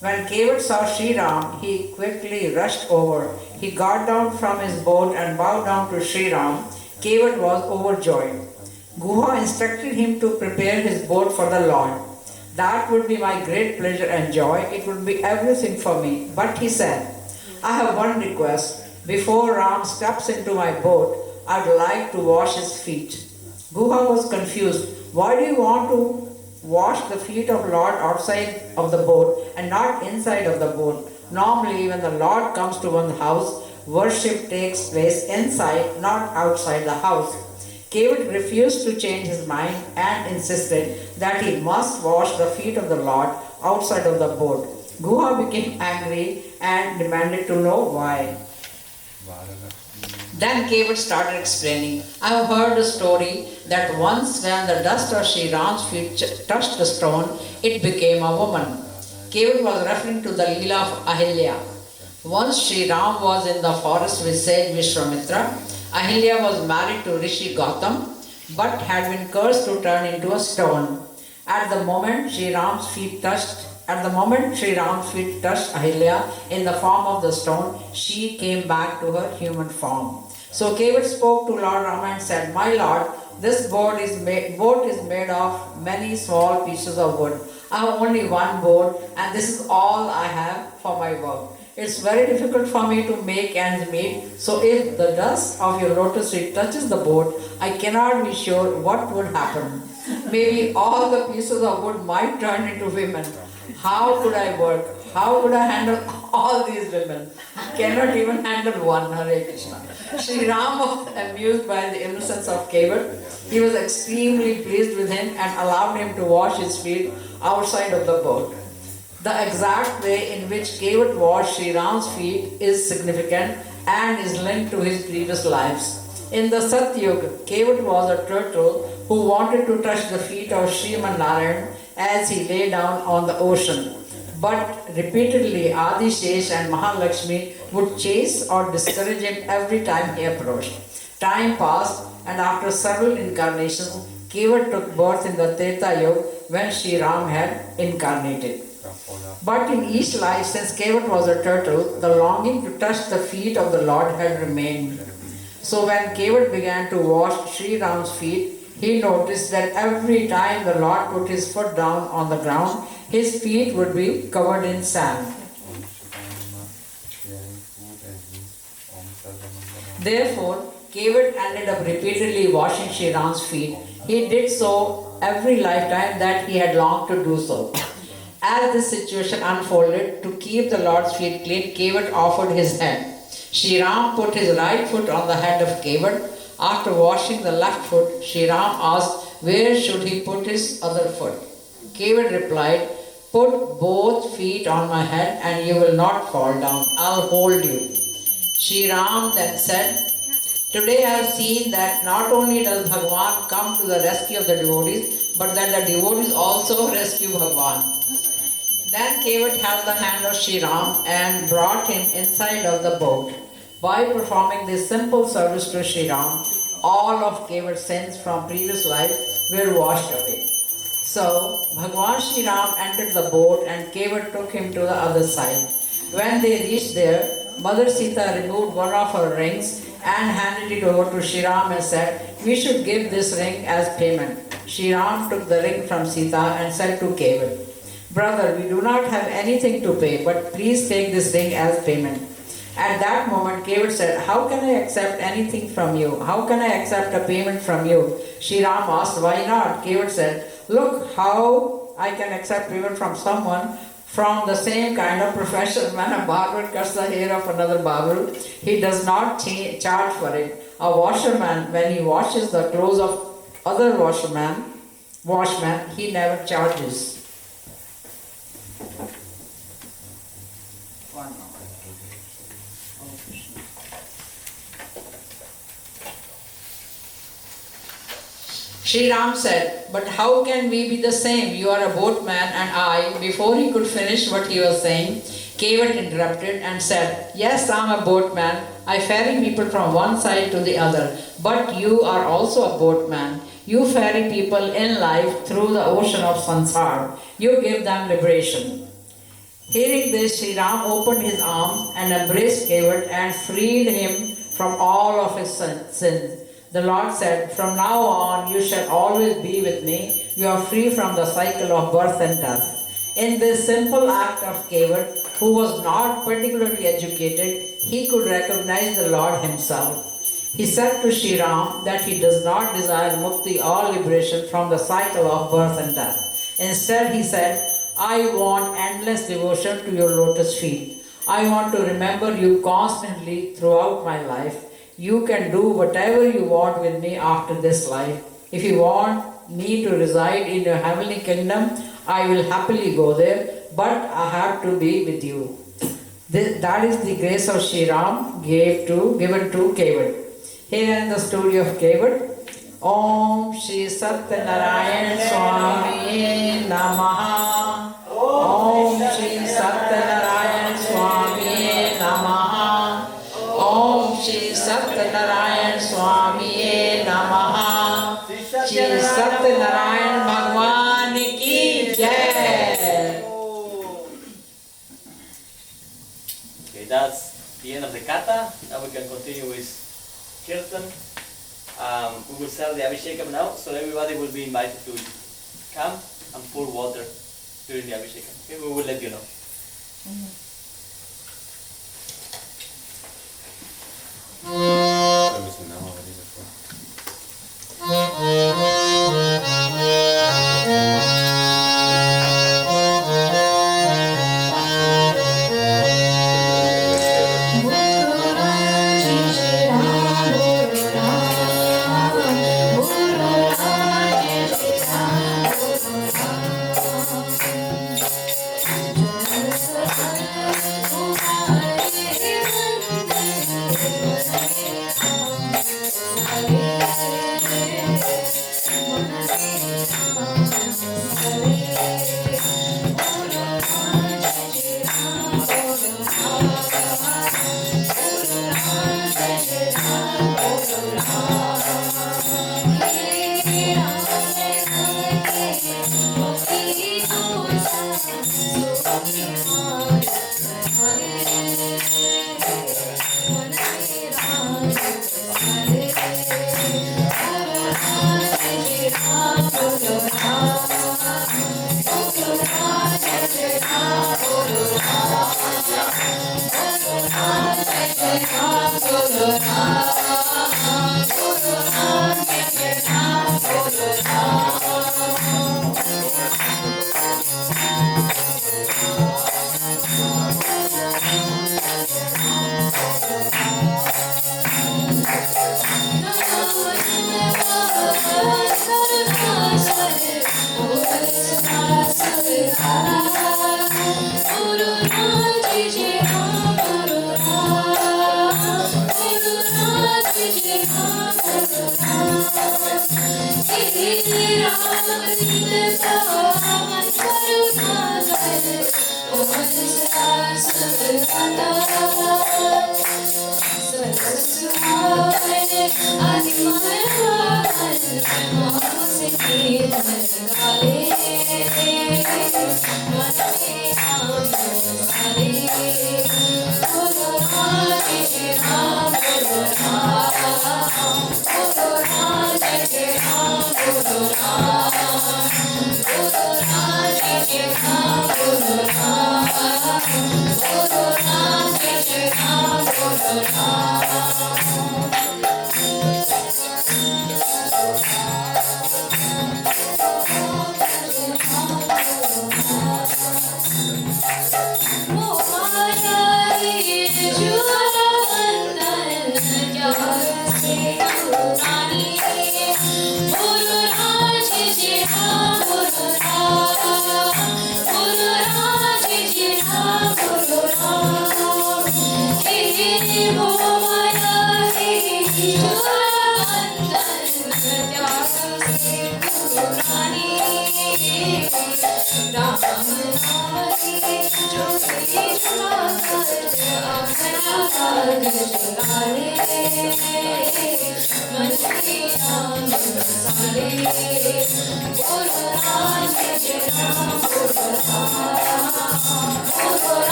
When Kevad saw Sri Ram, he quickly rushed over. He got down from his boat and bowed down to Sri Ram. Kevad was overjoyed. Guha instructed him to prepare his boat for the Lord. That would be my great pleasure and joy. It would be everything for me. But he said, I have one request. Before Ram steps into my boat, I would like to wash his feet. Guha was confused. Why do you want to wash the feet of Lord outside of the boat and not inside of the boat? Normally, when the Lord comes to one's house, worship takes place inside, not outside the house. Kevad refused to change his mind and insisted that he must wash the feet of the Lord outside of the boat. Guha became angry and demanded to know why. Then Kevad started explaining, I have heard a story that once when the dust of Sri Ram's feet touched the stone, it became a woman. Kevad was referring to the Leela of Ahilya. Once Sri Ram was in the forest with sage Vishwamitra. Ahilya was married to Rishi Gautam, but had been cursed to turn into a stone. At the moment Sri Ram's feet touched Ahilya in the form of the stone, she came back to her human form. So Kevad spoke to Lord Rama and said, My Lord, this boat is made of many small pieces of wood. I have only one boat and this is all I have for my work. It's very difficult for me to make ends meet, so if the dust of your lotus feet touches the boat, I cannot be sure what would happen. Maybe all the pieces of wood might turn into women. How could I work? How could I handle all these women? I cannot even handle one. Hare Krishna. Sri Ram was amused by the innocence of Kevad. He was extremely pleased with him and allowed him to wash his feet outside of the boat. The exact way in which Kevad washed Sri Ram's feet is significant and is linked to his previous lives. In the Satyuga, Kevad was a turtle who wanted to touch the feet of Sriman Narayan as he lay down on the ocean. But repeatedly Adishesh and Mahalakshmi would chase or discourage him every time he approached. Time passed and after several incarnations, Kevad took birth in the Treta Yuga when Sri Ram had incarnated. But in each life, since Kevad was a turtle, the longing to touch the feet of the Lord had remained. So when Kevad began to wash Sri Ram's feet, he noticed that every time the Lord put his foot down on the ground, his feet would be covered in sand. Therefore, Kevat ended up repeatedly washing Sri Ram's feet. He did so every lifetime that he had longed to do so. As this situation unfolded, to keep the Lord's feet clean, Kevat offered his hand. Sri Ram put his right foot on the head of Kevat. After washing the left foot, Sri Ram asked where should he put his other foot. Kevat replied, "Put both feet on my head and you will not fall down. I'll hold you." Sri Ram then said, "Today I have seen that not only does Bhagavan come to the rescue of the devotees, but that the devotees also rescue Bhagavan." Then Kevat held the hand of Sri Ram and brought him inside of the boat. By performing this simple service to Sri Ram, all of Kevat's sins from previous life were washed away. So, Bhagavan Sri Ram entered the boat and Kevat took him to the other side. When they reached there, Mother Sita removed one of her rings and handed it over to Sri Ram and said, "We should give this ring as payment." Sri Ram took the ring from Sita and said to Kevat, "Brother, we do not have anything to pay, but please take this ring as payment." At that moment, Kevat said, "How can I accept anything from you? How can I accept a payment from you?" Sri Ram asked, "Why not?" Kevat said, "Look how I can accept payment from someone from the same kind of profession. When a barber cuts the hair of another barber, he does not charge for it. A washerman, when he washes the clothes of other washman, he never charges." Sri Ram said, "But how can we be the same? You are a boatman and I." Before he could finish what he was saying, Kevat interrupted and said, "Yes, I am a boatman. I ferry people from one side to the other. But you are also a boatman. You ferry people in life through the ocean of sansar. You give them liberation." Hearing this, Sri Ram opened his arms and embraced Kevat and freed him from all of his sins. The Lord said, "From now on you shall always be with me. You are free from the cycle of birth and death." In this simple act of Kevat, who was not particularly educated, he could recognize the Lord himself. He said to Sri Ram that he does not desire mukti or liberation from the cycle of birth and death. Instead, he said, "I want endless devotion to your lotus feet. I want to remember you constantly throughout my life. You can do whatever you want with me after this life. If you want me to reside in your heavenly kingdom, I will happily go there, but I have to be with you." That is the grace of Sri Ram given to Kevat. Here in the story of Kevat, Om Shri Satyanarayana Swami Namaha. Om Shri Satyanarayana Swami Namaha. Om Shri Satyanarayana Swami Namaha. Shri Satyanarayana Bhagwan ki Jai. Okay, that's the end of the kata. Now we can continue with Kirtan. We will start the Abhishekam now, so everybody will be invited to come and pour water during the Abhishekam. Okay, we will let you know. Thank you.